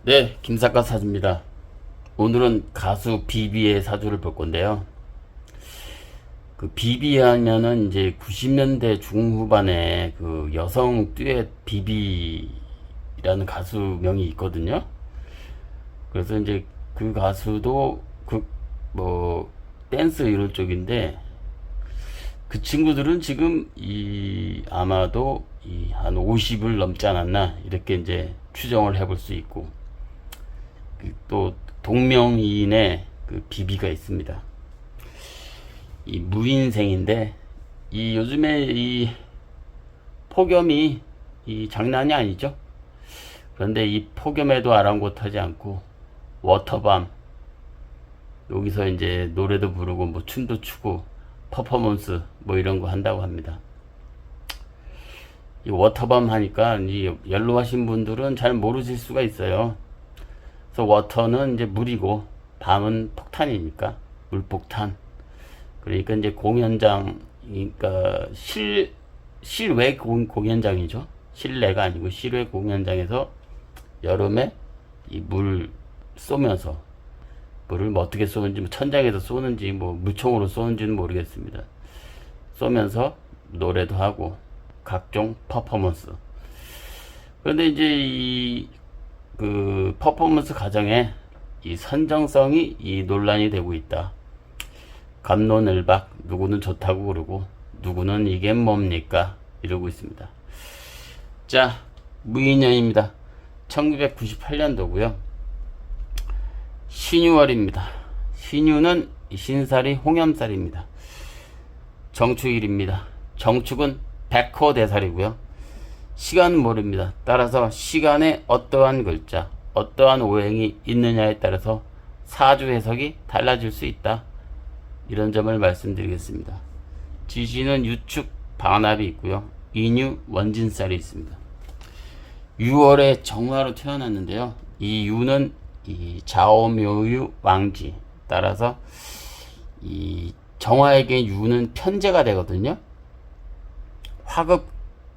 네, 김사과 사주입니다. 오늘은 가수 비비의 사주를 볼 건데요. 그 비비 하면은 이제 90년대 중후반에 그 여성 듀엣 비비라는 가수명이 있거든요. 그래서 이제 그 가수도 그 뭐 댄스 이런 쪽인데 그 친구들은 지금 이 아마도 이 한 50을 넘지 않았나 이렇게 이제 추정을 해볼 수 있고 또 동명이인의 그 비비가 있습니다. 이 무인생인데 이 요즘에 이 폭염이 이 장난이 아니죠. 그런데 이 폭염에도 아랑곳하지 않고 워터밤 여기서 이제 노래도 부르고 뭐 춤도 추고 퍼포먼스 뭐 이런 거 한다고 합니다. 이 워터밤 하니까 이 연로하신 분들은 잘 모르실 수가 있어요. 그래서 워터는 이제 물이고 밤은 폭탄이니까 물폭탄. 그러니까 이제 공연장, 그러니까 실외 공연장이죠. 실내가 아니고 실외 공연장에서 여름에 이 물 쏘면서 물을 뭐 어떻게 쏘는지 뭐 천장에서 쏘는지 뭐 무총으로 쏘는지는 모르겠습니다. 쏘면서 노래도 하고 각종 퍼포먼스. 그런데 이제 이 그 퍼포먼스 과정에 이 선정성이 이 논란이 되고 있다. 갑론을박 누구는 좋다고 그러고 누구는 이게 뭡니까 이러고 있습니다. 자, 무인년입니다. 1998년도고요. 신유월입니다. 신유는 신살이 홍염살입니다. 정축일입니다. 정축은 백호대살이고요. 시간은 모릅니다. 따라서 시간에 어떠한 글자, 어떠한 오행이 있느냐에 따라서 사주 해석이 달라질 수 있다. 이런 점을 말씀드리겠습니다. 지지는 유축 반합이 있고요. 인유 원진살이 있습니다. 6월에 정화로 태어났는데요. 이 유는 이 자오묘유 왕지. 따라서 이 정화에게 유는 편제가 되거든요. 화급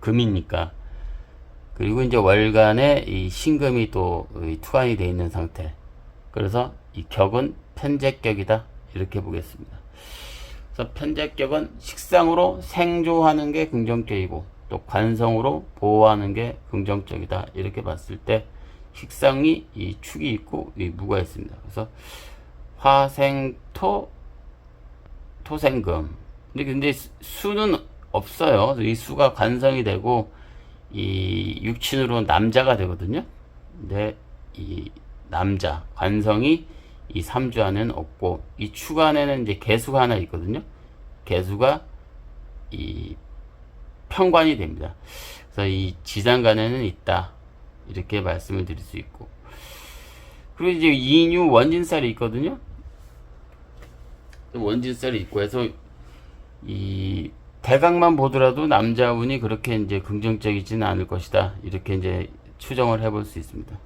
금이니까. 그리고 이제 월간에 이 신금이 또 투관이 되어 있는 상태. 그래서 이 격은 편제격이다. 이렇게 보겠습니다. 그래서 편제격은 식상으로 생조하는 게 긍정적이고 또 관성으로 보호하는 게 긍정적이다. 이렇게 봤을 때 식상이 이 축이 있고 이 무가 있습니다. 그래서 화생토 토생금. 근데 수는 없어요. 이 수가 관성이 되고 이 육친으로 남자가 되거든요. 근데 이 남자 관성이 이 3주 안에는 없고 이 축 안에는 이제 개수가 하나 있거든요. 개수가 이 편관이 됩니다. 그래서 이 지장간에는 있다. 이렇게 말씀을 드릴 수 있고 그리고 이제 인유 원진살이 있거든요. 원진살이 있고 해서 이 대각만 보더라도 남자운이 그렇게 이제 긍정적이지는 않을 것이다. 이렇게 이제 추정을 해볼 수 있습니다.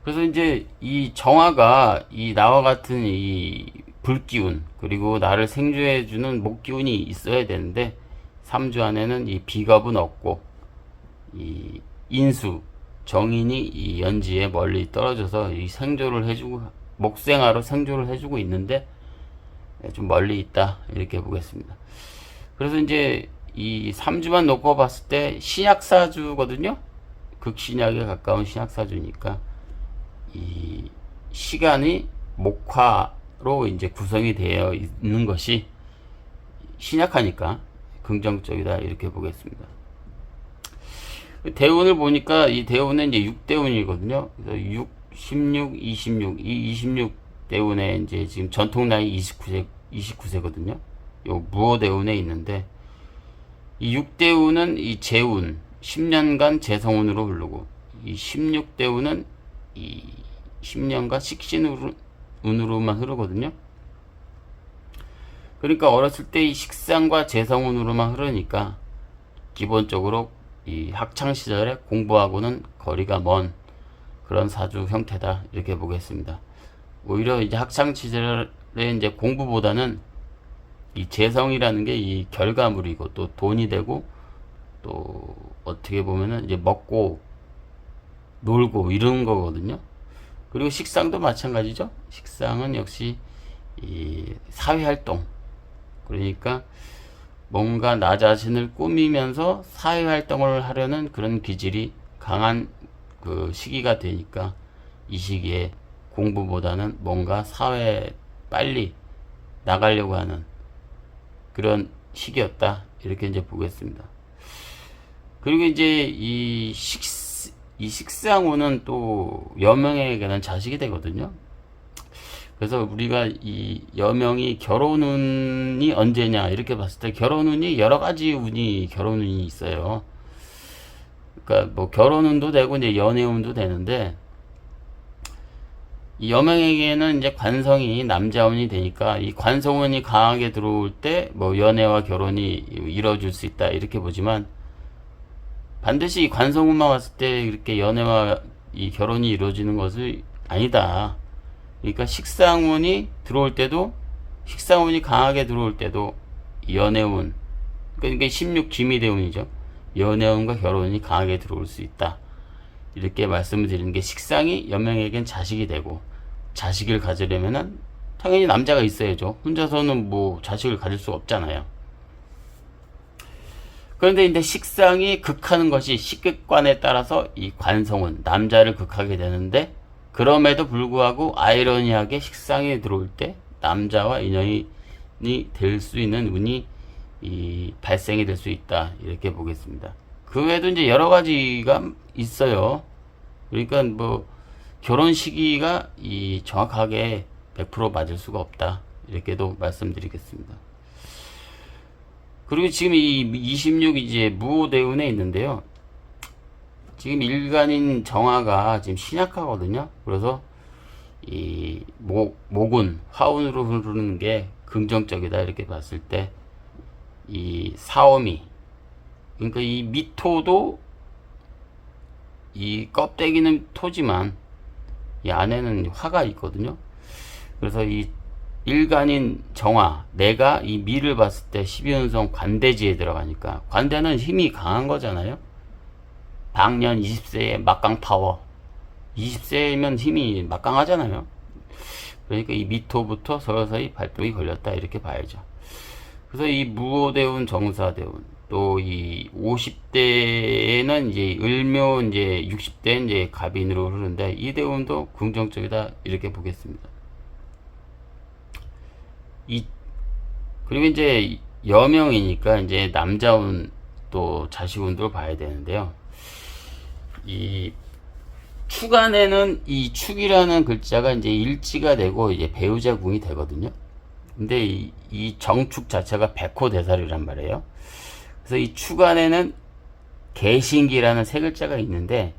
그래서 이제 이 정화가 이 나와 같은 이 불기운 그리고 나를 생존해주는 목기운이 있어야 되는데 3주 안에는 이 비겁은 없고 이 인수 정인이 이 연지에 멀리 떨어져서 이 생조를 해주고 목생화로 생조를 해주고 있는데 좀 멀리 있다 이렇게 보겠습니다. 그래서 이제 이 3주만 놓고 봤을 때 신약사주거든요. 극신약에 가까운 신약사주니까 이 시간이 목화로 이제 구성이 되어 있는 것이 신약하니까 긍정적이다 이렇게 보겠습니다. 대운을 보니까 이 대운은 이제 6대운이거든요. 그래서 6, 16, 26, 이 26 대운에 이제 지금 전통 나이 29세거든요. 요 무호 대운에 있는데 이 6대운은 이 재운 10년간 재성운으로 흐르고 이 16대운은 이 10년간 식신운으로만 흐르거든요. 그러니까 어렸을 때 이 식상과 재성운으로만 흐르니까 기본적으로 이 학창 시절에 공부하고는 거리가 먼 그런 사주 형태다 이렇게 보겠습니다. 오히려 이제 학창 시절에 이제 공부보다는 이 재성이라는 게 이 결과물이고 또 돈이 되고 또 어떻게 보면은 이제 먹고 놀고 이런 거거든요. 그리고 식상도 마찬가지죠. 식상은 역시 이 사회활동, 그러니까 뭔가 나 자신을 꾸미면서 사회활동을 하려는 그런 기질이 강한 그 시기가 되니까 이 시기에 공부보다는 뭔가 사회에 빨리 나가려고 하는 그런 시기였다, 이렇게 이제 보겠습니다. 그리고 이제 이 식상우는 또 여명에게는 자식이 되거든요. 그래서 우리가 이 여명이 결혼운이 언제냐 이렇게 봤을 때 결혼운이 여러 가지 결혼운이 있어요. 그러니까 뭐 결혼운도 되고 이제 연애운도 되는데, 이 여명에게는 이제 관성이 남자운이 되니까 이 관성운이 강하게 들어올 때 뭐 연애와 결혼이 이루어질 수 있다, 이렇게 보지만 반드시 이 관성운만 왔을 때 이렇게 연애와 이 결혼이 이루어지는 것은 아니다. 그러니까 식상운이 들어올 때도, 식상운이 강하게 들어올 때도 연애운, 그러니까 16기미대운이죠. 연애운과 결혼이 강하게 들어올 수 있다, 이렇게 말씀을 드리는 게, 식상이 여명에겐 자식이 되고, 자식을 가지려면은 당연히 남자가 있어야죠. 혼자서는 뭐 자식을 가질 수 없잖아요. 그런데 이제 식상이 극하는 것이 식극관에 따라서 이 관성운, 남자를 극하게 되는데, 그럼에도 불구하고 아이러니하게 식상이 들어올 때 남자와 인연이 될 수 있는 운이 발생이 될 수 있다, 이렇게 보겠습니다. 그 외에도 이제 여러 가지가 있어요. 그러니까 뭐 결혼 시기가 정확하게 100% 맞을 수가 없다, 이렇게도 말씀드리겠습니다. 그리고 지금 이 26 이제 무오대운에 있는데요. 지금 일간인 정화가 지금 신약하거든요. 그래서 이 목운, 화운으로 흐르는 게 긍정적이다, 이렇게 봤을 때 이 사오미, 그러니까 이 미토도 이 껍데기는 토지만 이 안에는 화가 있거든요. 그래서 이 일간인 정화, 내가 이 미를 봤을 때 12운성 관대지에 들어가니까, 관대는 힘이 강한 거잖아요. 당년 20세에 막강 파워, 20세면 힘이 막강하잖아요. 그러니까 이 미토부터 서서히 발동이 걸렸다, 이렇게 봐야죠. 그래서 이 무오대운, 정사대운, 또 이 50대에는 이제 을묘, 이제 60대 이제 갑인으로 흐르는데, 이 대운도 긍정적이다, 이렇게 보겠습니다. 그리고 이제 여명이니까 이제 남자운 또 자식운도 봐야 되는데요. 이 축안에는 이 축이라는 글자가 이제 일지가 되고 이제 배우자 궁이 되거든요. 근데 이 정축 자체가 백호대살이란 말이에요. 그래서 이 축안에는 개신기라는 세 글자가 있는데,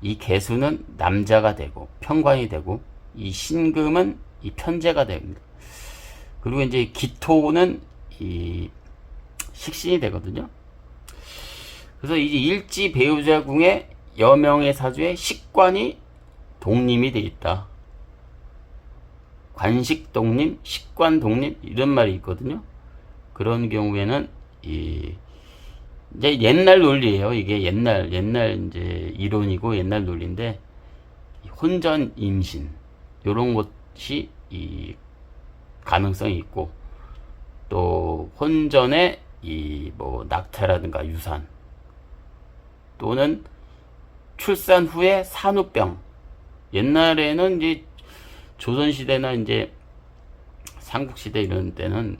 이 개수는 남자가 되고 편관이 되고, 이 신금은 이 편재가 됩니다. 그리고 이제 기토는 이 식신이 되거든요. 그래서 이제 일지 배우자궁에 여명의 사주에 식관이 독림이 되어 있다. 관식 독림, 식관 독림, 이런 말이 있거든요. 그런 경우에는 이제 옛날 논리예요. 이게 옛날 이제 이론이고 옛날 논리인데, 혼전 임신 이런 것이 이 가능성이 있고, 또 혼전에 이 뭐 낙태라든가 유산, 또는 출산 후에 산후병. 옛날에는 이제 조선시대나 이제 삼국시대 이런 때는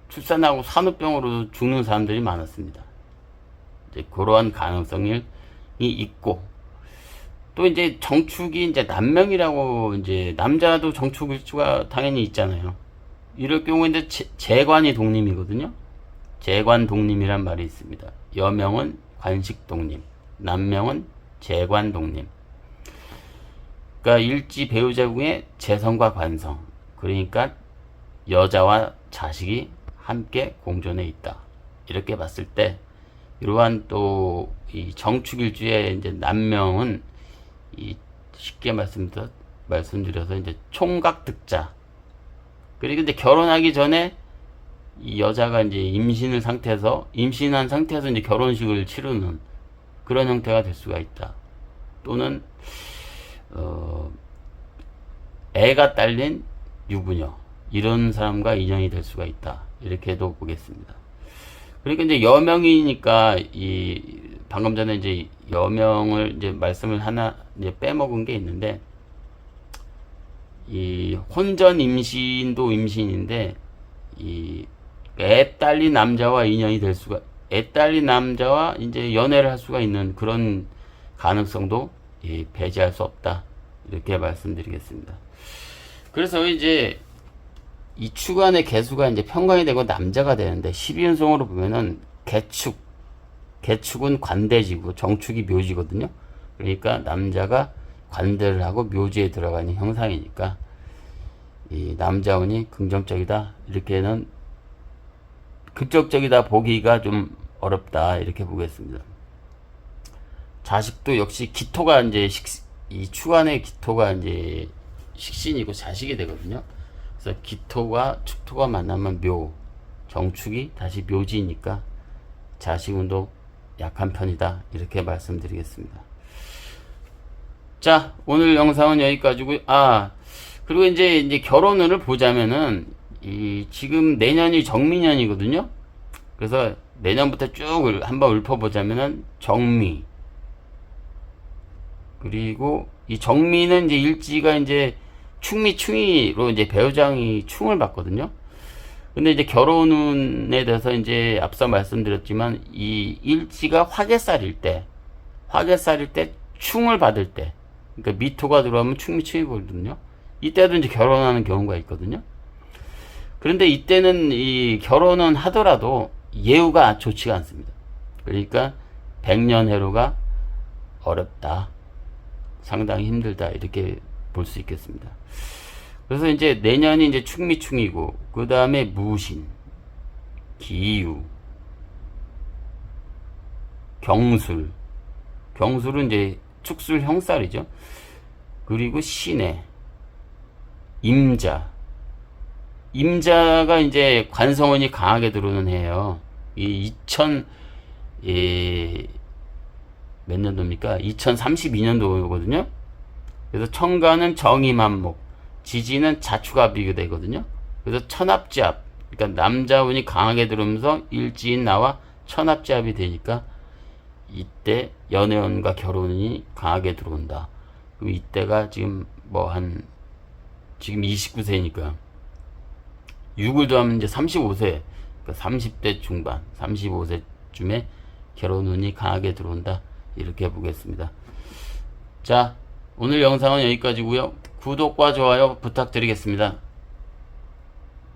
출산하고 산후병으로 죽는 사람들이 많았습니다. 이제 그러한 가능성이 있고, 또 이제 정축이 이제 남명이라고, 이제 남자도 정축일주가 당연히 있잖아요. 이럴 경우에 이제 재관이 독림이거든요. 재관 독림이란 말이 있습니다. 여명은 관식 독림, 남명은 재관 독림. 그러니까 일지 배우자궁에 재성과 관성, 그러니까 여자와 자식이 함께 공존해 있다, 이렇게 봤을 때, 이러한 또 이 정축일주의 이제 남명은 이 쉽게 말씀드려서 이제 총각득자. 그리고 이제 결혼하기 전에 이 여자가 이제 임신한 상태에서 이제 결혼식을 치르는 그런 형태가 될 수가 있다. 또는 애가 딸린 유부녀, 이런 사람과 인연이 될 수가 있다. 이렇게도 보겠습니다. 그러니까 이제 여명이니까 방금 전에 이제 여명을 이제 말씀을 하나 이제 빼먹은 게 있는데, 이 혼전 임신도 임신인데, 애 딸린 남자와 인연이 될 수가, 애 딸린 남자와 이제 연애를 할 수가 있는 그런 가능성도 배제할 수 없다. 이렇게 말씀드리겠습니다. 그래서 이제 이 축안의 개수가 이제 편관이 되고 남자가 되는데, 12운송으로 보면은 개축은 관대지고 정축이 묘지거든요. 그러니까 남자가 관대를 하고 묘지에 들어가는 형상이니까 이 남자운이 긍정적이다. 이렇게는 극적적이다 보기가 좀 어렵다. 이렇게 보겠습니다. 자식도 역시 기토가 이제 이 축안의 기토가 이제 식신이고 자식이 되거든요. 그래서 기토와 축토가 만나면 묘, 정축이 다시 묘지니까 자식운도 약한 편이다. 이렇게 말씀드리겠습니다. 자, 오늘 영상은 여기까지고요. 그리고 이제 결혼운을 보자면은 지금 내년이 정미년이거든요. 그래서 내년부터 쭉 한번 읊어보자면은 정미, 그리고 이 정미는 이제 일지가 이제 충미로 이제 배우장이 충을 받거든요. 근데 이제 결혼운에 대해서 이제 앞서 말씀드렸지만, 이 일지가 화개살일 때 충을 받을 때, 그러니까 미토가 들어오면 충미충이거든요. 이때도 이제 결혼하는 경우가 있거든요. 그런데 이때는 이 결혼은 하더라도 예우가 좋지가 않습니다. 그러니까 백년해로가 어렵다, 상당히 힘들다, 이렇게 볼 수 있겠습니다. 그래서 이제 내년이 이제 충미충이고, 그 다음에 무신, 기유, 경술은 이제 축술 형살이죠. 그리고 신해, 임자가 이제 관성운이 강하게 들어오는 해예요. 이 몇 년도입니까? 2032년도거든요. 그래서 청가는 정임한목, 지지는 자축합이 되거든요. 그래서 천합지합, 그러니까 남자운이 강하게 들어오면서 일지인 나와 천합지합이 되니까 이때 연애운과 결혼운이 강하게 들어온다. 그럼 이때가 지금 지금 29세니까 6을 더하면 이제 35세, 그러니까 30대 중반, 35세쯤에 결혼운이 강하게 들어온다. 이렇게 보겠습니다. 자, 오늘 영상은 여기까지고요. 구독과 좋아요 부탁드리겠습니다.